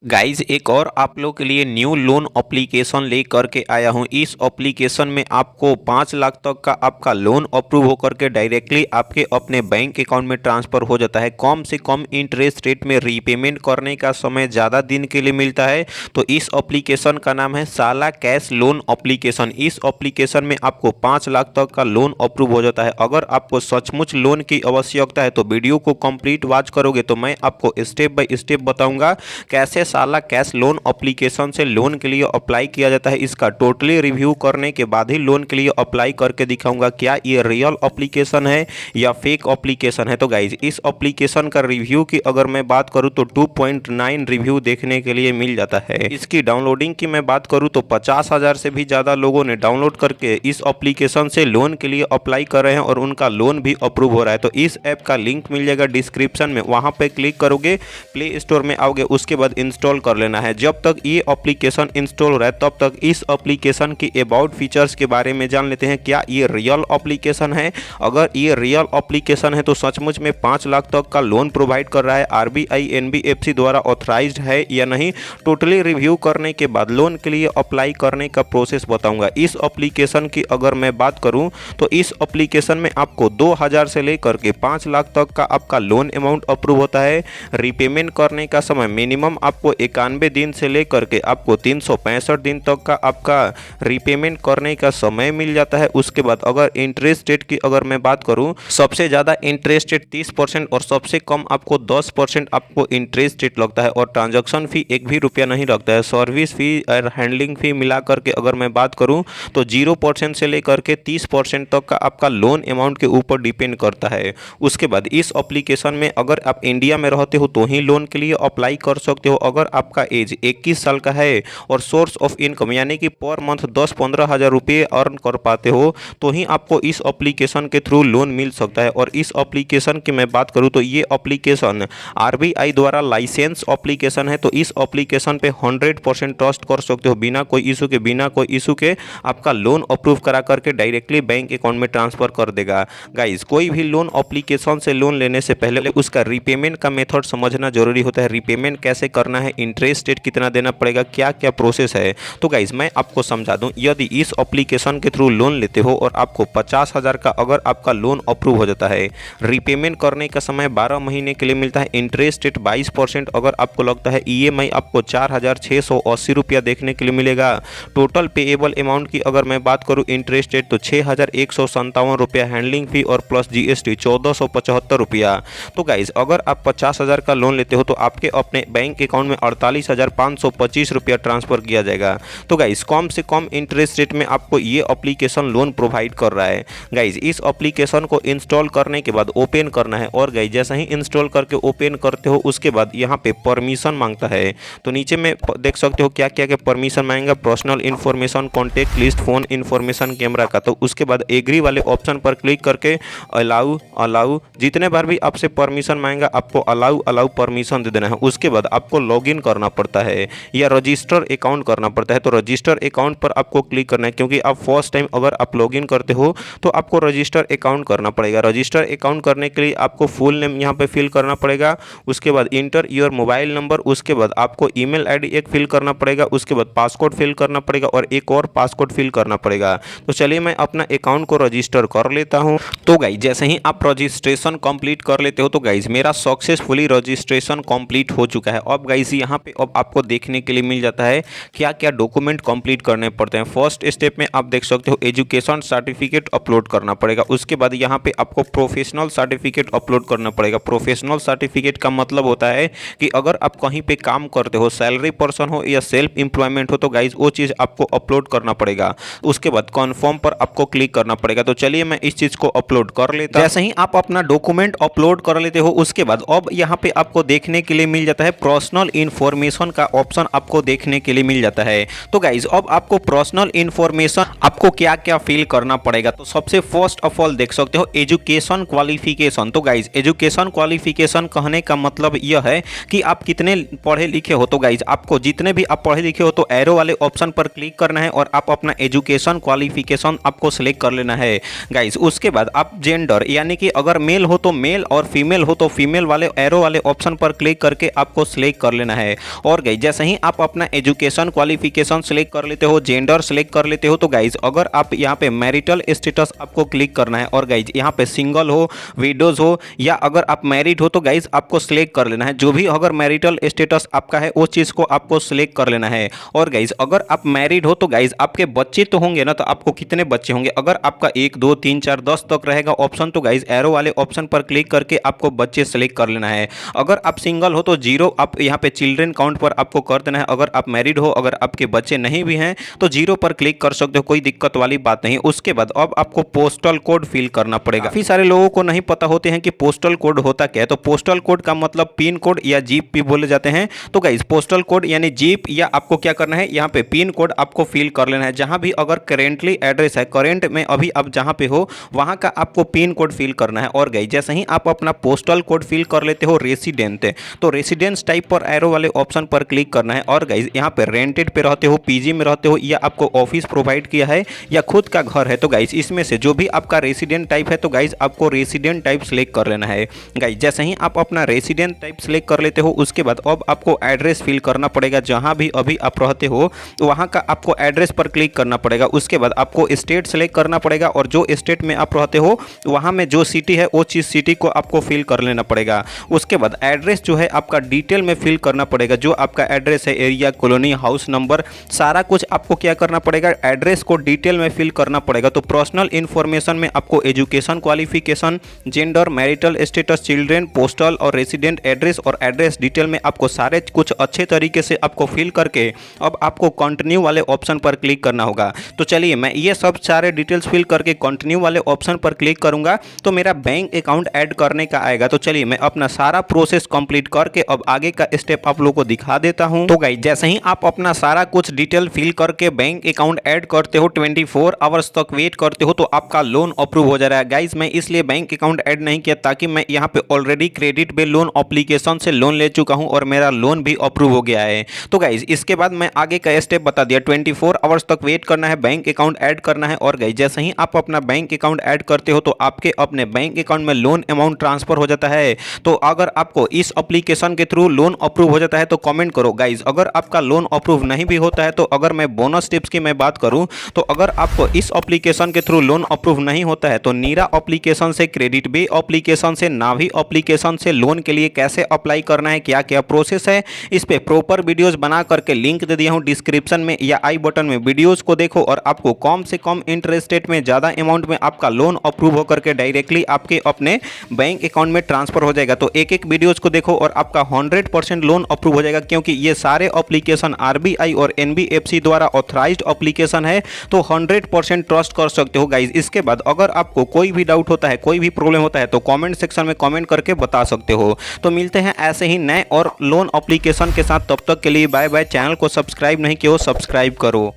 Guys एक और आप लोग के लिए न्यू लोन एप्लीकेशन ले करके आया हूं। इस एप्लीकेशन में आपको 5 लाख तक का आपका लोन अप्रूव होकर के डायरेक्टली आपके अपने बैंक अकाउंट में ट्रांसफर हो जाता है। कम से कम इंटरेस्ट रेट में रीपेमेंट करने का समय ज़्यादा दिन के लिए मिलता है। तो इस एप्लीकेशन का नाम है साला कैश लोन एप्लीकेशन। इस एप्लीकेशन में आपको 5 लाख तक का लोन अप्रूव हो जाता है। अगर आपको सचमुच लोन की आवश्यकता है तो वीडियो को कंप्लीट वॉच करोगे तो मैं आपको स्टेप बाय स्टेप बताऊंगा कैसे साला कैश लोन एप्लीकेशन से लोन के लिए अप्लाई किया जाता है। इसका टोटली रिव्यू करने के बाद ही लोन के लिए अप्लाई करके दिखाऊंगा क्या ये रियल एप्लीकेशन है या फेक एप्लीकेशन है। तो गाइज इस एप्लीकेशन का रिव्यू की अगर मैं बात करूं तो 2.9 रिव्यू देखने के लिए मिल जाता है। इसकी डाउनलोडिंग की मैं बात करूं तो 50,000 से भी ज़्यादा लोगों ने डाउनलोड करके इस एप्लीकेशन से लोन के लिए अप्लाई कर रहे हैं और उनका लोन भी अप्रूव हो रहा है। तो इस ऐप का लिंक मिल जाएगा डिस्क्रिप्शन में, वहां पर क्लिक करोगे प्ले स्टोर में आओगे, उसके बाद इंस्टॉल कर लेना है। जब तक ये एप्लीकेशन इंस्टॉल हो रहा है तब तक इस एप्लीकेशन की अबाउट फीचर्स के बारे में जान लेते हैं। क्या ये रियल एप्लीकेशन है? अगर ये रियल एप्लीकेशन है तो सचमुच में 5 लाख तक का लोन प्रोवाइड कर रहा है, आरबीआई एनबीएफसी द्वारा ऑथराइज्ड है या नहीं, टोटली रिव्यू करने के बाद लोन के लिए अप्लाई करने का प्रोसेस बताऊंगा। इस एप्लीकेशन की अगर मैं बात करूं तो इस एप्लीकेशन में आपको 2,000 से लेकर के 5 लाख तक का आपका लोन अमाउंट अप्रूव होता है। रीपेमेंट करने का समय मिनिमम आपको 91 दिन से लेकर के आपको 365 दिन तक का आपका रीपेमेंट करने का समय मिल जाता है। उसके बाद अगर इंटरेस्ट रेट की अगर मैं बात करूं, सबसे ज़्यादा इंटरेस्ट रेट 30% और सबसे कम आपको 10% आपको इंटरेस्ट रेट लगता है और ट्रांजैक्शन फी 1 भी रुपया नहीं लगता है। सर्विस फी और हैंडलिंग फी मिला करके अगर मैं बात करूं तो 0% से लेकर के 30% तक का आपका लोन अमाउंट के ऊपर डिपेंड करता है। उसके बाद इस एप्लीकेशन में अगर आप इंडिया में रहते हो तो ही लोन के लिए अप्लाई कर सकते हो। अगर आपका एज 21 साल का है और सोर्स ऑफ इनकम यानी कि पर मंथ 10-15 हज़ार रुपये अर्न कर पाते हो तो ही आपको इस एप्लीकेशन के थ्रू लोन मिल सकता है। और इस एप्लीकेशन की मैं बात करूं तो ये एप्लीकेशन आरबीआई द्वारा लाइसेंस एप्लीकेशन है। तो इस एप्लीकेशन पे 100% ट्रस्ट कर सकते हो, बिना कोई इशू के आपका लोन अप्रूव करा करके डायरेक्टली बैंक अकाउंट में ट्रांसफर कर देगा। गाइज कोई भी लोन एप्लीकेशन से लोन लेने से पहले उसका रीपेमेंट का मेथड समझना जरूरी होता है। रीपेमेंट कैसे करना है, इंटरेस्ट रेट कितना देना पड़ेगा, क्या क्या प्रोसेस है। तो गाइज मैं आपको समझा दूं, यदि इस एप्लीकेशन के थ्रू लोन लेते हो और आपको 50,000 का अगर आपका लोन अप्रूव हो जाता है, रीपेमेंट करने का समय 12 महीने के लिए मिलता है, इंटरेस्ट रेट 22% अगर आपको लगता है, ईएमआई आपको 4,680 रुपया देखने के लिए मिलेगा। टोटल पेएबल अमाउंट की अगर मैं बात करूं इंटरेस्ट रेट तो 6,157 रुपया, हैंडलिंग फी और प्लस जीएसटी 1,475 रुपया। तो गाइज अगर आप 50,000 का लोन लेते हो तो आपके अपने बैंक अकाउंट में 48,525 रुपया ट्रांसफर किया जाएगा। तो गाइज कम से कम इंटरेस्ट रेट में आपको ये एप्लीकेशन लोन प्रोवाइड कर रहा है। गाइज इस एप्लीकेशन को इंस्टॉल करने के बाद ओपन करना है और गाइज जैसे ही इंस्टॉल करके ओपन करते हो उसके बाद यहाँ पे परमिशन मांगता है। तो नीचे में देख सकते हो क्या क्या क्या परमिशन मांगेगा, personal information, contact list, phone information, camera का। तो उसके बाद एग्री वाले ऑप्शन पर क्लिक करके अलाउ जितने बार भी आपसे परमिशन मांगेगा आपको अलाउ परमिशन दे देना है। उसके बाद आपको लॉगिन करना पड़ता है या रजिस्टर अकाउंट करना पड़ता है। तो रजिस्टर अकाउंट पर आपको क्लिक करना है क्योंकि आप फर्स्ट टाइम अगर आप लॉगिन करते हो तो आपको रजिस्टर अकाउंट करना पड़ेगा। रजिस्टर अकाउंट करने के लिए आपको फुल नेम यहाँ पे फिल करना पड़ेगा। उसके बाद इंटर योर मोबाइल नंबर, उसके बाद आपको ईमेल आईडी एक फिल करना पड़ेगा। उसके बाद पासवर्ड फिल करना पड़ेगा और एक और पासवर्ड फिल करना पड़ेगा। तो चलिए मैं अपना अकाउंट को रजिस्टर कर लेता हूँ। तो गाइज जैसे ही आप रजिस्ट्रेशन कंप्लीट कर लेते हो तो गाइज मेरा सक्सेसफुली रजिस्ट्रेशन कंप्लीट हो चुका है। अब गाइज यहाँ पे अब आपको देखने के लिए मिल जाता है क्या क्या डॉक्यूमेंट कंप्लीट करने पड़ते हैं। फर्स्ट स्टेप में आप देख सकते हो एजुकेशन सर्टिफिकेट अपलोड करना पड़ेगा। उसके बाद यहाँ पे आपको प्रोफेशनल सर्टिफिकेट अपलोड करना पड़ेगा। प्रोफेशनल सर्टिफिकेट का मतलब होता है कि अगर आप कहीं पे काम करते हो, सैलरी पर्सन हो या सेल्फ एम्प्लॉयमेंट हो, तो गाइज वो चीज़ आपको अपलोड करना पड़ेगा। उसके बाद कन्फर्म पर आपको क्लिक करना पड़ेगा। तो चलिए मैं इस चीज़ को अपलोड कर लेता हूं। जैसे ही आप अपना डॉक्यूमेंट अपलोड कर लेते हो उसके बाद अब यहाँ पे आपको देखने के लिए मिल जाता है पर्सनल इन्फॉर्मेशन का ऑप्शन आपको देखने के लिए मिल जाता है। तो गाइज अब आपको पर्सनल इन्फॉर्मेशन आपको क्या क्या फिल करना पड़ेगा। तो सबसे फर्स्ट ऑफ ऑल देख सकते हो एजुकेशन क्वालिफिकेशन। तो गाइज एजुकेशन क्वालिफिकेशन कहने का मतलब यह है कि आप कितने पढ़े लिखे हो। तो गाइज आपको जितने भी आप पढ़े लिखे हो तो एरो वाले ऑप्शन पर क्लिक करना है और आप अपना एजुकेशन क्वालिफिकेशन आपको सिलेक्ट कर लेना है गाइज। उसके बाद आप जेंडर यानी कि अगर मेल हो तो मेल और फीमेल हो तो फीमेल वाले एरो वाले ऑप्शन पर क्लिक करके आपको सिलेक्ट कर लेना लेना है। और गाइज जैसे ही आप अपना एजुकेशन क्वालिफिकेशन सेलेक्ट कर लेते हो, जेंडर सेलेक्ट कर लेते हो, तो गाइज अगर आप यहाँ पे मैरिटल स्टेटस आपको क्लिक करना है और गाइज यहाँ पे सिंगल हो, विडोज हो या अगर आप मैरिड हो तो गाइज आपको सिलेक्ट कर लेना है। जो भी अगर मैरिटल स्टेटस आपका है उस चीज़ को आपको सिलेक्ट कर लेना है। और गाइज अगर आप मैरिड हो तो गाइज आपके बच्चे तो होंगे ना, तो आपको कितने बच्चे होंगे, अगर आपका 1 2 3 4 10 तक रहेगा ऑप्शन तो गाइज एरो वाले ऑप्शन पर क्लिक करके आपको बच्चे सेलेक्ट कर लेना है। अगर आप सिंगल हो तो 0 आप यहाँ पे चिल्ड्रन काउंट पर आपको कर देना है। अगर आप मैरिड हो, अगर आपके बच्चे नहीं भी हैं तो 0 पर क्लिक कर सकते हो, कोई दिक्कत वाली बात नहीं। उसके बाद अब आपको पोस्टल कोड फिल करना पड़ेगा। काफी सारे लोगों को नहीं पता होते हैं कि पोस्टल कोड होता क्या है। तो पोस्टल कोड का मतलब पिन कोड या जीप भी बोले जाते हैं। तो गाइज पोस्टल कोड यानी जीप या आपको क्या करना है, यहाँ पे पिन कोड आपको फिल कर लेना है। जहां भी अगर करेंटली एड्रेस है, करंट में अभी आप जहां पे हो वहां का आपको पिन कोड फिल करना है। और गाइज जैसे ही आप अपना पोस्टल कोड फिल कर लेते हो रेसिडेंट, तो रेसिडेंस टाइप पर एरो वाले ऑप्शन पर क्लिक करना है। और गाइज यहाँ पे रेंटेड पे रहते हो, पीजी में रहते हो या आपको ऑफिस प्रोवाइड किया है या खुद का घर है, तो गाइज इसमें से जो भी आपका रेसिडेंट टाइप है तो गाइज आपको रेसिडेंट टाइप सेलेक्ट कर लेना है। गाइज जैसे ही आप अपना रेसिडेंट टाइप सेलेक्ट कर लेते हो उसके बाद अब आपको एड्रेस फिल करना पड़ेगा। जहां भी अभी आप रहते हो तो वहां का आपको एड्रेस पर क्लिक करना पड़ेगा। उसके बाद आपको स्टेट सेलेक्ट करना पड़ेगा और जो स्टेट में आप रहते हो वहां में जो सिटी है वो चीज सिटी को आपको फिल कर लेना पड़ेगा। उसके बाद एड्रेस जो है आपका डिटेल में फिल करना पड़ेगा। जो आपका एड्रेस है, एरिया, कॉलोनी, हाउस नंबर, सारा कुछ आपको क्या करना पड़ेगा, एड्रेस को डिटेल में फिल करना पड़ेगा। तो पर्सनल इंफॉर्मेशन में आपको education qualification, gender, marital status, children, postal और रेसिडेंट एड्रेस और एड्रेस डिटेल में आपको सारे कुछ अच्छे तरीके से आपको फिल करके अब आपको कंटिन्यू वाले ऑप्शन पर क्लिक करना होगा। तो चलिए मैं ये सब सारे डिटेल्स फिल करके कंटिन्यू वाले ऑप्शन पर क्लिक करूंगा तो मेरा बैंक अकाउंट ऐड करने का आएगा। तो चलिए मैं अपना सारा प्रोसेस कंप्लीट करके अब आगे का स्टेप आप लोगों को दिखा देता हूं। तो गाइस जैसे ही आप अपना सारा कुछ डिटेल फिल करके बैंक अकाउंट ऐड करते हो, 24 आवर्स तक वेट करते हो तो आपका लोन अप्रूव हो जा रहा है। गाइस मैं इसलिए बैंक अकाउंट ऐड नहीं किया ताकि मैं यहाँ पे ऑलरेडी क्रेडिट पे लोन एप्लीकेशन से लोन ले चुका हूँ और मेरा लोन भी अप्रूव हो गया है। तो गाइस इसके बाद मैं आगे का स्टेप बता दिया, 24 आवर्स तक वेट करना है, बैंक अकाउंट ऐड करना है। और गाइस जैसे ही आप अपना बैंक अकाउंट ऐड करते हो तो आपके अपने बैंक अकाउंट में लोन अमाउंट ट्रांसफर हो जाता है। तो अगर आपको इस एप्लीकेशन के थ्रू लोन अप्रूव हो जाता है तो कमेंट करो गाइस। अगर आपका लोन अप्रूव नहीं भी होता है तो अगर मैं बोनस टिप्स की मैं बात करूं तो अगर आपको इस एप्लीकेशन के थ्रू लोन अप्रूव नहीं होता है तो नीरा एप्लीकेशन से, क्रेडिट बे एप्लीकेशन से, नाभी एप्लीकेशन से लोन के लिए कैसे अप्लाई करना है, क्या क्या प्रोसेस है, इस पे प्रॉपर वीडियोस बना करके लिंक दे दिया हूं डिस्क्रिप्शन में या आई बटन में। वीडियोस को देखो और आपको कम से कम इंटरेस्ट रेट में ज़्यादा अमाउंट में आपका लोन अप्रूव होकर के डायरेक्टली आपके अपने बैंक अकाउंट में ट्रांसफर हो जाएगा। तो एक एक वीडियोस को देखो और आपका 100% लोन अप्रूव हो जाएगा, क्योंकि ये सारे एप्लीकेशन आरबीआई और एनबीएफसी द्वारा ऑथराइज्ड एप्लीकेशन है। तो 100% ट्रस्ट कर सकते हो गाइज। इसके बाद अगर आपको कोई भी डाउट होता है, कोई भी प्रॉब्लम होता है तो कमेंट सेक्शन में कमेंट करके बता सकते हो। तो मिलते हैं ऐसे ही नए और लोन एप्लीकेशन के साथ, तब तक के लिए बाय बाय। चैनल को सब्सक्राइब नहीं किया हो सब्सक्राइब करो।